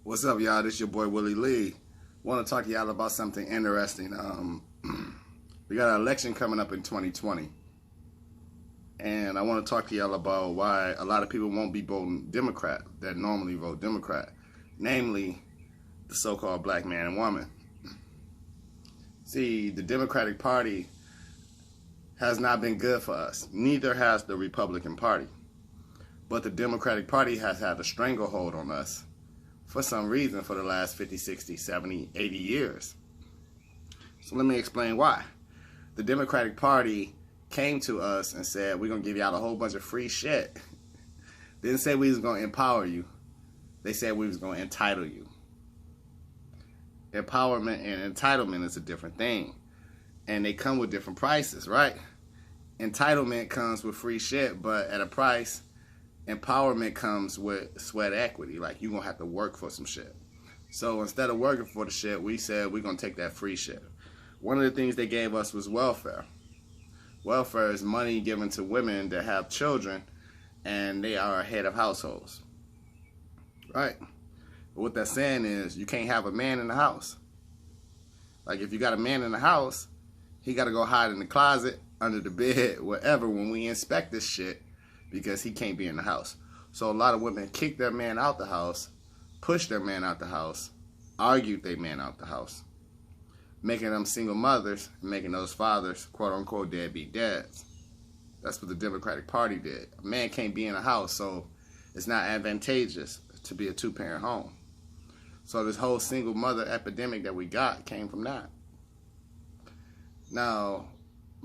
What's up, y'all? This your boy Willie Lee. Want to talk to y'all about something interesting. We got an election coming up in 2020, and I want to talk to y'all about why a lot of people won't be voting Democrat that normally vote Democrat, namely the so-called black man and woman. See, the Democratic Party has not been good for us. Neither has the Republican Party. But the Democratic Party has had a stranglehold on us for some reason for the last 50, 60, 70, 80 years. So let me explain why. The Democratic Party came to us and said, we're going to give y'all a whole bunch of free shit. Didn't say we was going to empower you. They said we was going to entitle you. Empowerment and entitlement is a different thing. And they come with different prices, right? Entitlement comes with free shit, but at a price. Empowerment comes with sweat equity. Like, you're going to have to work for some shit. So instead of working for the shit, we said we're going to take that free shit. One of the things they gave us was welfare. Welfare is money given to women that have children and they are a head of households. Right? But what that's saying is you can't have a man in the house. Like, if you got a man in the house, he got to go hide in the closet, under the bed, wherever, when we inspect this shit, because he can't be in the house. So a lot of women kick their man out the house, push their man out the house, argued their man out the house, making them single mothers, making those fathers, quote unquote, deadbeat dads. That's what the Democratic Party did. A man can't be in a house, so it's not advantageous to be a two-parent home. So this whole single mother epidemic that we got came from that. Now,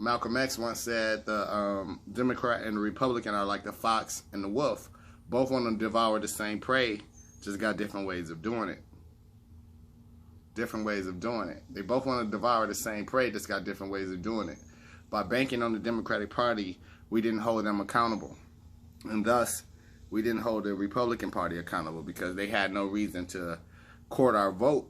Malcolm X once said the Democrat and the Republican are like the fox and the wolf. Both want to devour the same prey, just got different ways of doing it. Different ways of doing it. They both want to devour the same prey, just got different ways of doing it. By banking on the Democratic Party, we didn't hold them accountable. And thus, we didn't hold the Republican Party accountable because they had no reason to court our vote,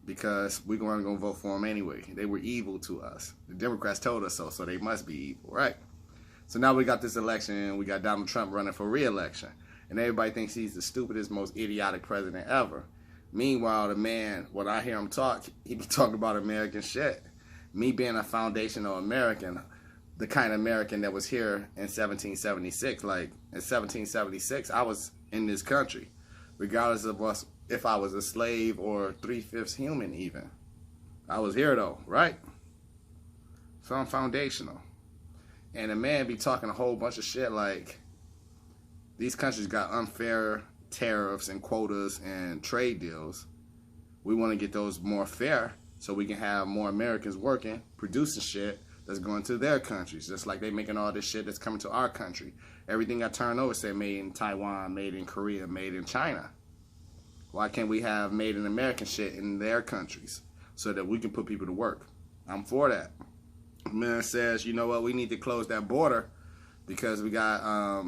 because we weren't going to vote for them anyway. They were evil to us. The Democrats told us so they must be evil, right? So now we got this election, and we got Donald Trump running for re-election, and everybody thinks he's the stupidest, most idiotic president ever. Meanwhile, the man, when I hear him talk, he be talking about American shit. Me being a foundational American, the kind of American that was here in 1776, like in 1776, I was in this country, regardless of us, if I was a slave or 3/5 human even. I was here though, right? So I'm foundational. And a man be talking a whole bunch of shit like these countries got unfair tariffs and quotas and trade deals. We want to get those more fair so we can have more Americans working, producing shit that's going to their countries, just like they making all this shit that's coming to our country. Everything I turn over say made in Taiwan, made in Korea, made in China. Why can't we have made in American shit in their countries so that we can put people to work? I'm for that. Man says, you know what, we need to close that border because we got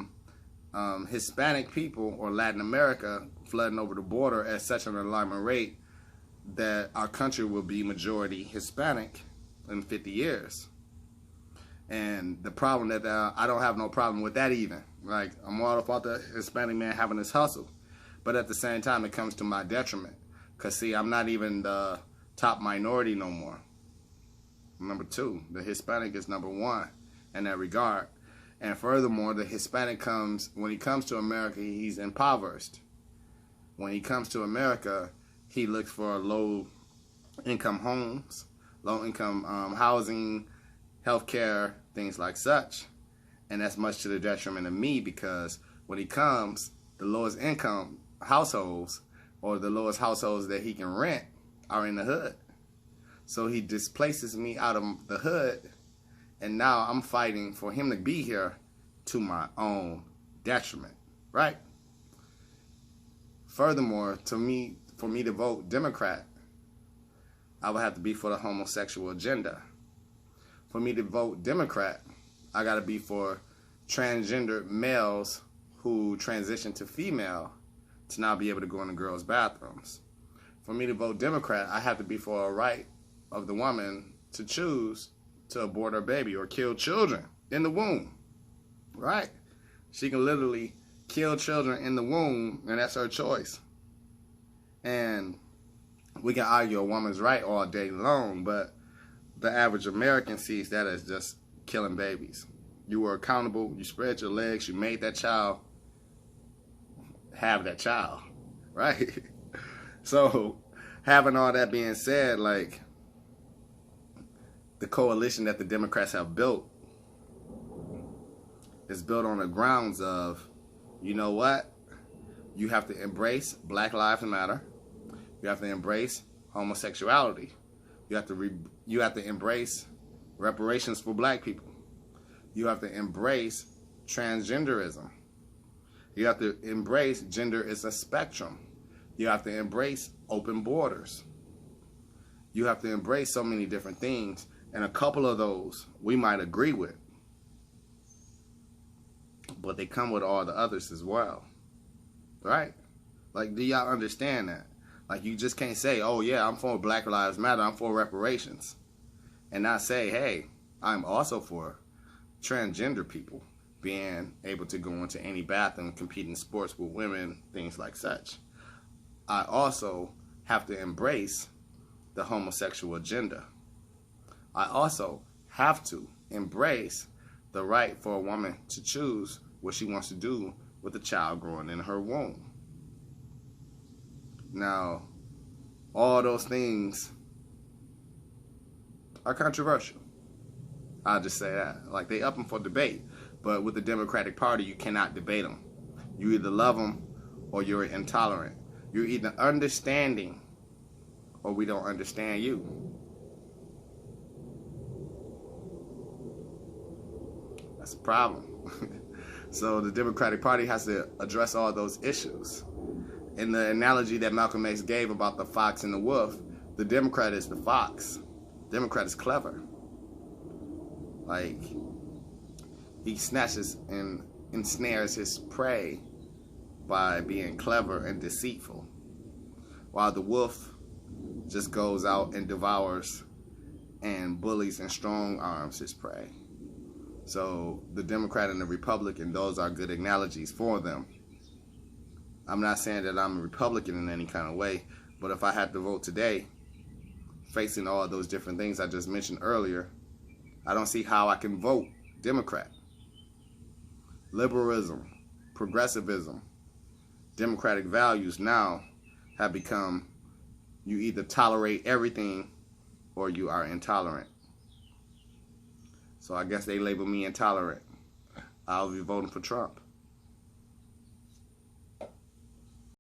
Hispanic people or Latin America flooding over the border at such an alarming rate that our country will be majority Hispanic in 50 years. And the problem that I don't have no problem with that even. Like, I'm all about the Hispanic man having his hustle. But at the same time, it comes to my detriment. Because, see, I'm not even the top minority no more. Number two, the Hispanic is number one in that regard. And furthermore, the Hispanic comes, when he comes to America, he's impoverished. When he comes to America, he looks for low-income homes, low-income housing, healthcare, things like such. And that's much to the detriment of me because when he comes, the lowest income households or the lowest households that he can rent are in the hood. So he displaces me out of the hood, and now I'm fighting for him to be here to my own detriment, right? Furthermore, for me to vote Democrat, I would have to be for the homosexual agenda. For me to vote Democrat, I got to be for transgender males who transition to female to now be able to go into girls' bathrooms. For me to vote Democrat, I have to be for a right of the woman to choose to abort her baby or kill children in the womb, right? She can literally kill children in the womb, and that's her choice. And we can argue a woman's right all day long, but the average American sees that as just killing babies. You were accountable, you spread your legs, you made that child have that child, right? So, having all that being said, like, the coalition that the Democrats have built is built on the grounds of, you know what? You have to embrace Black Lives Matter. You have to embrace homosexuality. You have to embrace reparations for black people. You have to embrace transgenderism. You have to embrace gender is a spectrum. You have to embrace open borders. You have to embrace so many different things, and a couple of those we might agree with, but they come with all the others as well, right? Like, do y'all understand that? Like, you just can't say, oh yeah, I'm for Black Lives Matter, I'm for reparations, and not say, hey, I'm also for transgender people being able to go into any bathroom, compete in sports with women, things like such. I also have to embrace the homosexual agenda. I also have to embrace the right for a woman to choose what she wants to do with a child growing in her womb. Now, all those things are controversial. I'll just say that. Like, they up them for debate. But with the Democratic Party, you cannot debate them. You either love them or you're intolerant. You're either understanding or we don't understand you. That's a problem. So the Democratic Party has to address all those issues. In the analogy that Malcolm X gave about the fox and the wolf, the Democrat is the fox. The Democrat is clever. Like, he snatches and ensnares his prey by being clever and deceitful, while the wolf just goes out and devours and bullies and strong arms his prey. So the Democrat and the Republican, those are good analogies for them. I'm not saying that I'm a Republican in any kind of way, but if I had to vote today, facing all those different things I just mentioned earlier, I don't see how I can vote Democrat. Liberalism, progressivism, democratic values now have become, you either tolerate everything or you are intolerant. So I guess they label me intolerant. I'll be voting for Trump.